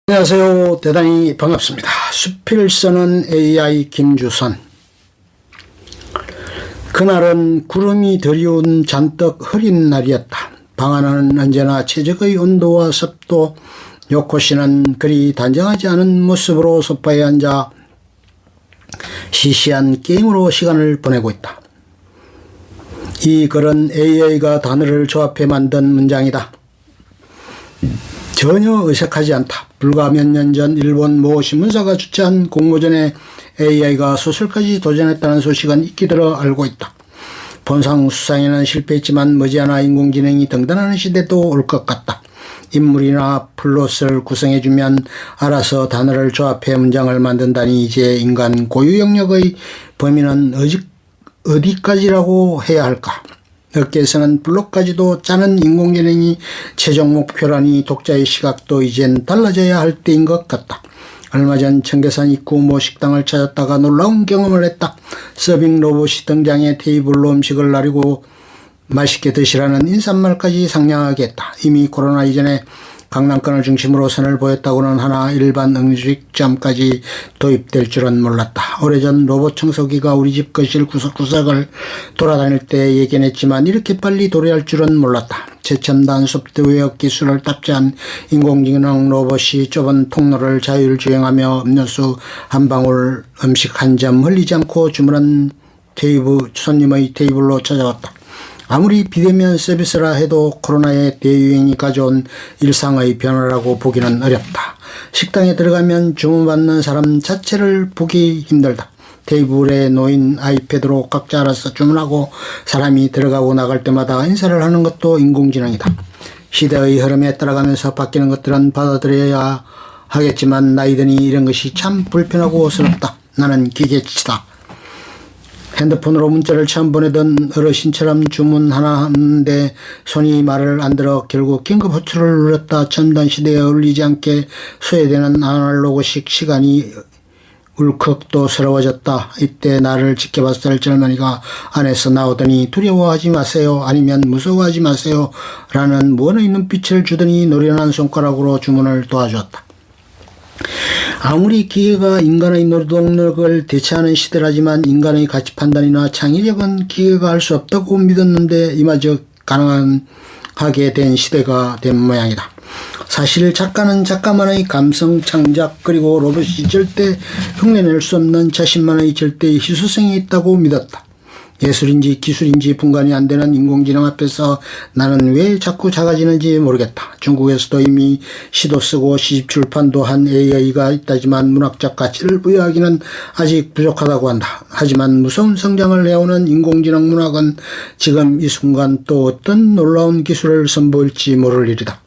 안녕하세요. 대단히 반갑습니다. 수필 써는 AI 김주선. 그날은 구름이 드리운 잔뜩 흐린 날이었다. 방 안은 언제나 최적의 온도와 습도. 요코 씨는 그리 단정하지 않은 모습으로 소파에 앉아 시시한 게임으로 시간을 보내고 있다. 이 글은 AI가 단어를 조합해 만든 문장이다. 전혀 어색하지 않다. 불과 몇 년 전 일본 모 신문사가 주최한 공모전에 AI가 소설까지 도전했다는 소식은 익히 들어 알고 있다. 본상 수상에는 실패했지만 머지않아 인공지능이 등단하는 시대도 올 것 같다. 인물이나 플롯을 구성해주면 알아서 단어를 조합해 문장을 만든다니 이제 인간 고유 영역의 범위는 어디까지라고 해야 할까? 업계에서는 블록까지도 짜는 인공지능이 최종 목표라니 독자의 시각도 이젠 달라져야 할 때인 것 같다. 얼마 전 청계산 입구 모 식당을 찾았다가 놀라운 경험을 했다. 서빙 로봇이 등장해 테이블로 음식을 나르고 맛있게 드시라는 인사말까지 상냥하게 했다. 이미 코로나 이전에 강남권을 중심으로 선을 보였다고는 하나 일반 음식점까지 도입될 줄은 몰랐다. 오래전 로봇 청소기가 우리 집 거실 구석구석을 돌아다닐 때 예견했지만 이렇게 빨리 도래할 줄은 몰랐다. 최첨단 소프트웨어 기술을 탑재한 인공지능 로봇이 좁은 통로를 자율주행하며 음료수 한 방울, 음식 한 점 흘리지 않고 주문한 손님의 테이블로 찾아왔다. 아무리 비대면 서비스라 해도 코로나의 대유행이 가져온 일상의 변화라고 보기는 어렵다. 식당에 들어가면 주문받는 사람 자체를 보기 힘들다. 테이블에 놓인 아이패드로 각자 알아서 주문하고 사람이 들어가고 나갈 때마다 인사를 하는 것도 인공지능이다. 시대의 흐름에 따라가면서 바뀌는 것들은 받아들여야 하겠지만 나이 드니 이런 것이 참 불편하고 어스럽다. 나는 기계치다. 핸드폰으로 문자를 처음 보내던 어르신처럼 주문 하나 하는데 손이 말을 안 들어 결국 긴급 호출을 눌렀다. 첨단 시대에 어울리지 않게 소외되는 아날로그식 시간이 울컥도스러워졌다. 이때 나를 지켜봤을 젊은이가 안에서 나오더니 두려워하지 마세요. 아니면 무서워하지 마세요. 라는 무언의 눈빛을 주더니 노련한 손가락으로 주문을 도와주었다. 아무리 기계가 인간의 노동력을 대체하는 시대라지만 인간의 가치 판단이나 창의력은 기계가 할 수 없다고 믿었는데 이마저 가능하게 된 시대가 된 모양이다. 사실 작가는 작가만의 감성 창작 그리고 로봇이 절대 흉내낼 수 없는 자신만의 절대의 희소성이 있다고 믿었다. 예술인지 기술인지 분간이 안 되는 인공지능 앞에서 나는 왜 자꾸 작아지는지 모르겠다. 중국에서도 이미 시도 쓰고 시집 출판도 한 AI가 있다지만 문학적 가치를 부여하기는 아직 부족하다고 한다. 하지만 무서운 성장을 해오는 인공지능 문학은 지금 이 순간 또 어떤 놀라운 기술을 선보일지 모를 일이다.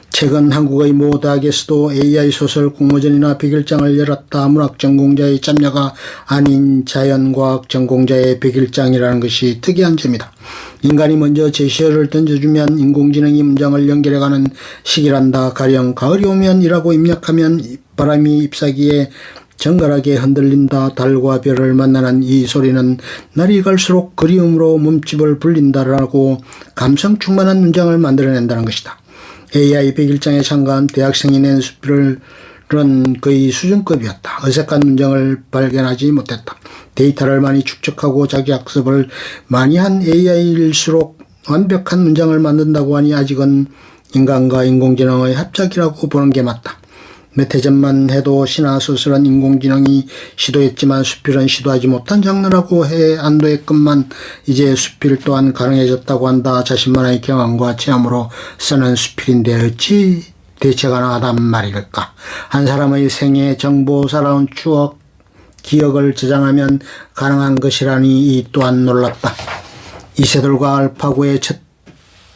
최근 한국의 모 대학에서도 AI 소설 공모전이나 백일장을 열었다. 문학 전공자의 참여가 아닌 자연과학 전공자의 백일장이라는 것이 특이한 점이다. 인간이 먼저 제시어를 던져주면 인공지능이 문장을 연결해가는 시기란다. 가령 가을이 오면 이라고 입력하면 바람이 잎사귀에 정갈하게 흔들린다. 달과 별을 만나는 이 소리는 날이 갈수록 그리움으로 몸집을 불린다라고 감성 충만한 문장을 만들어낸다는 것이다. AI 백일장에 참가한 대학생이 낸 수필은 거의 수준급이었다. 어색한 문장을 발견하지 못했다. 데이터를 많이 축적하고 자기 학습을 많이 한 AI일수록 완벽한 문장을 만든다고 하니 아직은 인간과 인공지능의 합작이라고 보는 게 맞다. 몇 해 전만 해도 신화 소설은 인공지능이 시도했지만 수필은 시도하지 못한 장르라고 해 안도했건만 이제 수필 또한 가능해졌다고 한다. 자신만의 경험과 체험으로 쓰는 수필인데 어찌 대체가 가능하단 말일까. 한 사람의 생애, 정보, 살아온 추억, 기억을 저장하면 가능한 것이라니 이 또한 놀랍다. 이세돌과 알파고의 첫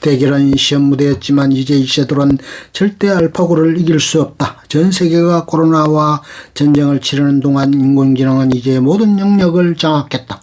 대결은 시험 무대였지만 이제 이세돌은 절대 알파고를 이길 수 없다. 전 세계가 코로나와 전쟁을 치르는 동안 인공지능은 이제 모든 영역을 장악했다.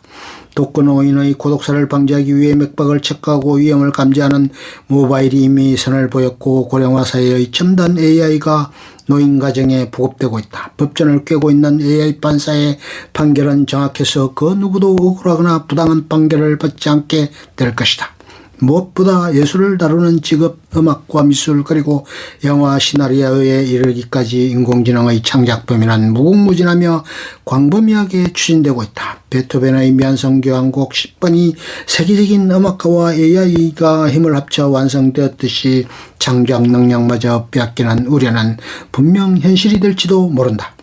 독거 노인의 고독사를 방지하기 위해 맥박을 체크하고 위험을 감지하는 모바일이 이미 선을 보였고 고령화 사회의 첨단 AI가 노인 가정에 보급되고 있다. 법전을 꿰고 있는 AI 판사의 판결은 정확해서 그 누구도 억울하거나 부당한 판결을 받지 않게 될 것이다. 무엇보다 예술을 다루는 직업, 음악과 미술, 그리고 영화 시나리오에 이르기까지 인공지능의 창작범위는 무궁무진하며 광범위하게 추진되고 있다. 베토벤의 미완성교향곡 10번이 세계적인 음악가와 AI가 힘을 합쳐 완성되었듯이 창작 능력마저 빼앗기는 우려는 분명 현실이 될지도 모른다.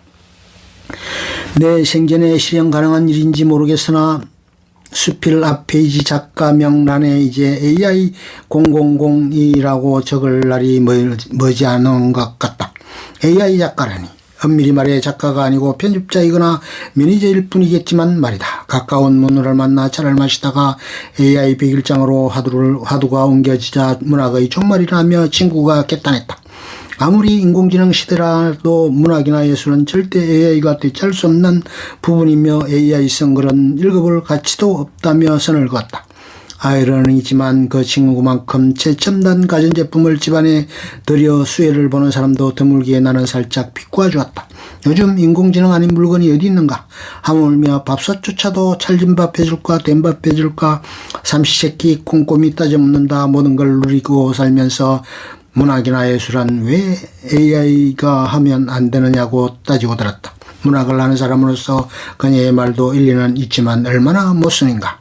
내 생전에 실현 가능한 일인지 모르겠으나 수필 앞페이지 작가 명란에 이제 AI 000이라고 적을 날이 머지 않은 것 같다. AI 작가라니. 엄밀히 말해 작가가 아니고 편집자이거나 매니저일 뿐이겠지만 말이다. 가까운 문우를 만나 차를 마시다가 AI 100일장으로 화두가 옮겨지자 문학의 종말이라며 친구가 깨탄했다. 아무리 인공지능 시대라도 문학이나 예술은 절대 AI가 대체할 수 없는 부분이며 AI성 글은 읽어볼 가치도 없다며 선을 그었다. 아이러니지만 그 친구만큼 최첨단 가전제품을 집안에 들여 수혜를 보는 사람도 드물기에 나는 살짝 비꼬아 주었다. 요즘 인공지능 아닌 물건이 어디 있는가? 하물며 밥솥조차도 찰진밥 해줄까 된밥 해줄까 삼시세끼 꼼꼼히 따져 묻는다. 모든 걸 누리고 살면서 문학이나 예술은 왜 AI가 하면 안 되느냐고 따지고 들었다. 문학을 하는 사람으로서 그녀의 말도 일리는 있지만 얼마나 못쓰는가.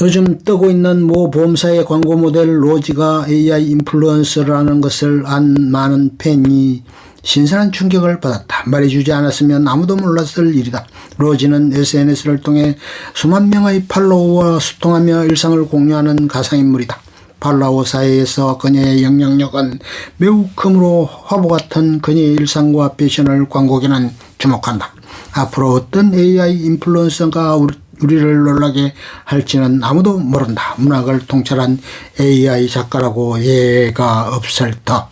요즘 뜨고 있는 모 보험사의 광고 모델 로지가 AI 인플루언서라는 것을 안 많은 팬이 신선한 충격을 받았다. 말해주지 않았으면 아무도 몰랐을 일이다. 로지는 SNS를 통해 수만 명의 팔로워와 소통하며 일상을 공유하는 가상인물이다. 팔로워 사이에서 그녀의 영향력은 매우 크므로 화보 같은 그녀의 일상과 패션을 광고계는 주목한다. 앞으로 어떤 AI 인플루언서가 우리를 놀라게 할지는 아무도 모른다. 문학을 통찰한 AI 작가라고 예가 없을 터.